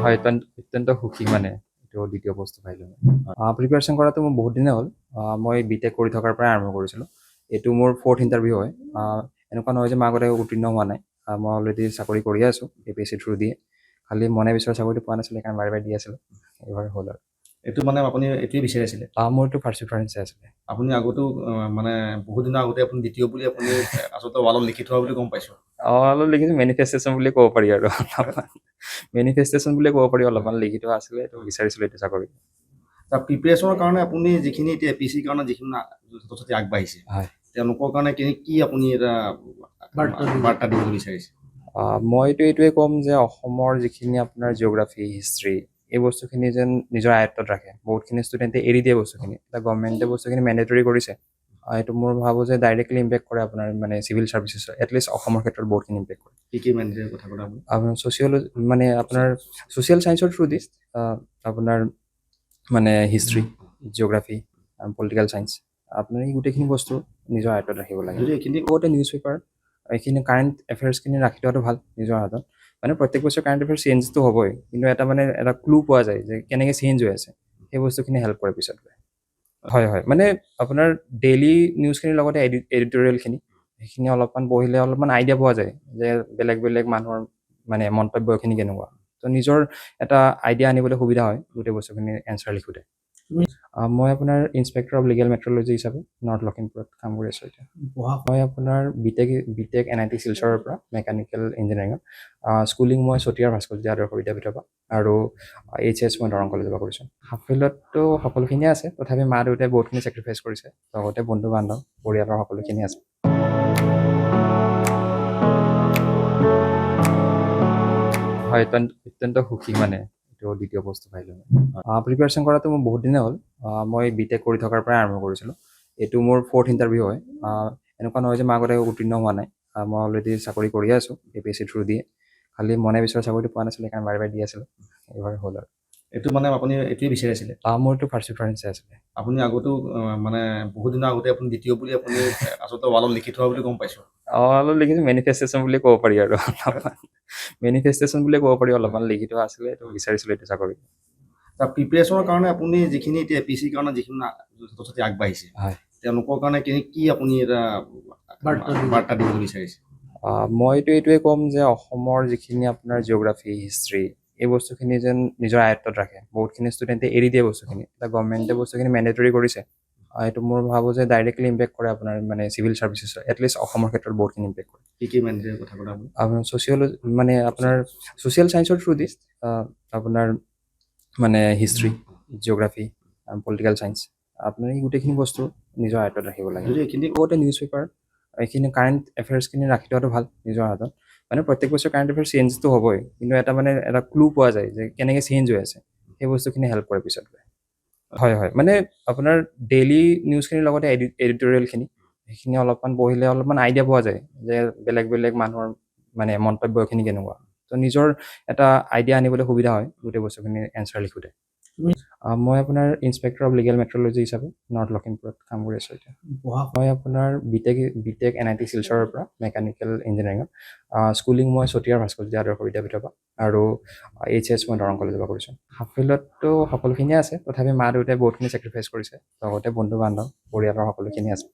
হয়, অত্যন্ত সুখী মানে এইটো দ্বিতীয় বস্তু পাইলোঁ মই। প্ৰিপেৰেশ্যন কৰাটো মোৰ বহুত দিনে হ'ল। মই বিটেক কৰি থকাৰ পৰাই আৰম্ভ কৰিছিলোঁ। এইটো মোৰ 4th ইণ্টাৰভিউ হয়। এনেকুৱা নহয় যে মই আগতে উত্তীৰ্ণ হোৱা নাই। মই অলৰেডি চাকৰি কৰিয়ে আছোঁ APSC থ্ৰু দিয়ে। খালি মনে বিচৰা চাকৰিটো পোৱা নাছিলোঁ, সেইকাৰণে বাৰে বাৰে দি আছিলোঁ। এইবাৰ হ'ল আৰু। এইটো মানে আপুনি এইটোৱে বিচাৰিছিলে। মোৰ এইটো ফাৰ্ষ্ট প্ৰিফাৰেঞ্চে আছিলে। আপুনি আগতেও মানে বহুত দিনৰ আগতে আপুনি দ্বিতীয় বুলি আপুনি আচলতে ৱালত লিখি থোৱা বুলি গম পাইছোঁ। অলপ লিখিছোঁ মেনিফেষ্টেশ্যন বুলি ক'ব পাৰি আৰু অলপমান মেনিফেষ্টেশ্যন বুলিয়ে ক'ব পাৰি, অলপমান লিখি থোৱা আছিলে, এইটো বিচাৰিছিলোঁ এইটো চাকৰি। তাৰ প্ৰিপেৰেশ্যনৰ কাৰণে আপুনি যিখিনি এতিয়া APSCৰ কাৰণে যিখিনি ছাত্ৰ ছাত্ৰী আগবাঢ়িছে, হয়, তেওঁলোকৰ কাৰণে কি আপুনি এটা বাৰ্তা দিবলৈ বিচাৰিছে? মইতো এইটোৱে ক'ম যে অসমৰ যিখিনি আপোনাৰ জিঅ'গ্ৰাফী, হিষ্ট্ৰী, এই বস্তুখিনি যেন নিজৰ আয়ত্তত ৰাখে। বহুতখিনি ষ্টুডেণ্টে এৰি দিয়ে বস্তুখিনি। এতিয়া গভৰ্ণমেণ্টে বস্তুখিনি মেণ্ডেটৰী কৰিছে। এইটো মোৰ ভাবোঁ যে ডাইৰেক্টলি ইম্পেক্ট কৰে আপোনাৰ মানে চিভিল ছাৰ্ভিচেছৰ, এটলিষ্ট অসমৰ ক্ষেত্ৰত বহুতখিনি ইম্পেক্ট কৰে। কি মেণ্টেলৰ কথা ক'লে আপুনি? আপোনাৰ মানে আপোনাৰ ছ'চিয়েল ছায়েন্সৰ থ্ৰু দি আপোনাৰ মানে হিষ্ট্ৰী, জিঅ'গ্ৰাফী, পলিটিকেল ছায়েন্স, আপোনাৰ এই গোটেইখিনি বস্তু নিজৰ আয়ত্তত ৰাখিব লাগে। যদি এইখিনি লগতে নিউজ পেপাৰ, এইখিনি কাৰেণ্ট এফেয়াৰ্ছখিনি ৰাখি থোৱাটো ভাল নিজৰ হাতত। মানে প্ৰত্যেক বছৰ কাৰেণ্ট এফেয়াৰ্ছ চেঞ্জটো হ'বই, কিন্তু এটা ক্লু পোৱা যায় যে কেনেকৈ চেঞ্জ হৈ আছে, সেই বস্তুখিনি হেল্প কৰে পিছত গৈ। হয়, মানে আপোনাৰ ডেইলি নিউজখিনিৰ লগতে এডিটৰিয়েলখিনি, সেইখিনি অলপমান পঢ়িলে অলপমান আইডিয়া পোৱা যায় যে বেলেগ বেলেগ মানুহৰ মানে মন্তব্যখিনি কেনেকুৱা। তো নিজৰ এটা আইডিয়া আনিবলৈ সুবিধা হয় গোটেই বস্তুখিনি এনচাৰ লিখোঁতে। মই আপোনাৰ ইনস্পেক্টৰ অফ লিগেল মেট্ৰলজি হিচাপে নৰ্থ লখিমপুৰত কাম কৰি আছোঁ এতিয়া। মই আপোনাৰ বিটেক NIT শিলচৰৰ পৰা মেকানিকেল ইঞ্জিনিয়াৰিঙত। স্কুলিং মই চতিয়াৰ ভাস্কৰ্য আদৰ্শ বিদ্যাপীঠৰ পৰা, আৰু HS মই দৰং কলেজৰ পৰা কৰিছোঁ। সাফল্যততো সকলোখিনিয়ে আছে, তথাপি মা দেউতাই বহুতখিনি ছেক্ৰিফাইচ কৰিছে, লগতে বন্ধু বান্ধৱ, পৰিয়ালৰ সকলোখিনি আছে। হয়, অত্যন্ত সুখী মানে এইটো দ্বিতীয় বস্তু পাইলোঁ মই। প্ৰিপেৰেশ্যন কৰাটো মোৰ বহুত দিনে হ'ল। মই বিটেক কৰি থকাৰ পৰাই আৰম্ভ কৰিছিলোঁ। এইটো মোৰ 4th ইণ্টাৰভিউ হয়। এনেকুৱা নহয় যে মই আগতে উত্তীৰ্ণ হোৱা নাই। মই অলৰেডি চাকৰি কৰিয়ে আছোঁ APSC থ্ৰু দিয়ে। খালি মনে বিচৰা চাকৰিটো পোৱা নাছিলোঁ, সেইকাৰণে বাৰে বাৰে দি আছিলোঁ। এইবাৰ হ'ল আৰু। এইটো মানে আপুনি এইটোৱে বিচাৰিছিলে। মোৰ এইটো ফাৰ্ষ্ট প্ৰিফাৰেঞ্চে আছিলে। আপুনি আগতেও মানে বহুত দিনৰ আগতে আপুনি দ্বিতীয় বুলি আপুনি আচলতে ৱালত লিখি থোৱা বুলি গম পাইছোঁ। অলপ লিখিছোঁ মেনিফেষ্টেশ্যন বুলি ক'ব পাৰি আৰু অলপমান মেনিফেষ্টেশ্যন বুলিয়ে ক'ব পাৰি, অলপমান লিখি থোৱা আছিলে, এইটো বিচাৰিছিলোঁ এইটো চাকৰি। তাৰ প্ৰিপেৰেশ্যনৰ কাৰণে আপুনি যিখিনি এতিয়া APSCৰ কাৰণে যিখিনি ছাত্ৰ ছাত্ৰী আগবাঢ়িছে, হয়, তেওঁলোকৰ কাৰণে কি আপুনি এটা বাৰ্তা দিবলৈ বিচাৰিছে? মইতো এইটোৱে ক'ম যে অসমৰ যিখিনি আপোনাৰ জিঅ'গ্ৰাফী, হিষ্ট্ৰী, এই বস্তুখিনি যেন নিজৰ আয়ত্তত ৰাখে। বহুতখিনি ষ্টুডেণ্টে এৰি দিয়ে বস্তুখিনি। এতিয়া গভৰ্ণমেণ্টে বস্তুখিনি মেণ্ডেটৰী কৰিছে। এইটো মোৰ ভাবোঁ যে ডাইৰেক্টলি ইম্পেক্ট কৰে আপোনাৰ মানে চিভিল ছাৰ্ভিচেছৰ, এটলিষ্ট অসমৰ ক্ষেত্ৰত বহুতখিনি ইম্পেক্ট কৰে। কি মেণ্টেলৰ কথা ক'লে আপুনি? আপোনাৰ ছ'চিয়েল ছায়েন্সৰ থ্ৰু দি আপোনাৰ মানে হিষ্ট্ৰী, জিঅ'গ্ৰাফী, পলিটিকেল ছায়েন্স, আপোনাৰ এই গোটেইখিনি বস্তু নিজৰ আয়ত্তত ৰাখিব লাগে। যদি এইখিনি লগতে নিউজ পেপাৰ, এইখিনি কাৰেণ্ট এফেয়াৰ্ছখিনি ৰাখি থোৱাটো ভাল নিজৰ হাতত। মানে প্ৰত্যেক বছৰ কাৰেণ্ট এফেয়াৰ্ছ চেঞ্জটো হ'বই, কিন্তু এটা ক্লু পোৱা যায় যে কেনেকৈ চেঞ্জ হৈ আছে, সেই বস্তুখিনি হেল্প কৰে পিছত গৈ। হয়, মানে আপোনাৰ ডেইলি নিউজখিনিৰ লগতে এডিটৰিয়েলখিনি, সেইখিনি অলপমান পঢ়িলে অলপমান আইডিয়া পোৱা যায় যে বেলেগ বেলেগ মানুহৰ মানে মন্তব্যখিনি কেনেকুৱা। তো নিজৰ এটা আইডিয়া আনিবলৈ সুবিধা হয় গোটেই বস্তুখিনি এনচাৰ লিখোঁতে। মই আপোনাৰ ইনস্পেক্টৰ অফ লিগেল মেট্ৰলজি হিচাপে নৰ্থ লখিমপুৰত কাম কৰি আছোঁ এতিয়া। মই আপোনাৰ বিটেক NIT শিলচৰৰ পৰা মেকানিকেল ইঞ্জিনিয়াৰিঙত। স্কুলিং মই চতিয়াৰ ভাস্কৰ্য আদৰ্শ বিদ্যাপীঠৰ পৰা, আৰু HS মই দৰং কলেজৰ পৰা কৰিছোঁ। সাফল্যততো সকলোখিনিয়ে আছে, তথাপি মা দেউতাই বহুতখিনি ছেক্ৰিফাইচ কৰিছে, লগতে বন্ধু বান্ধৱ, পৰিয়ালৰ সকলোখিনি আছে।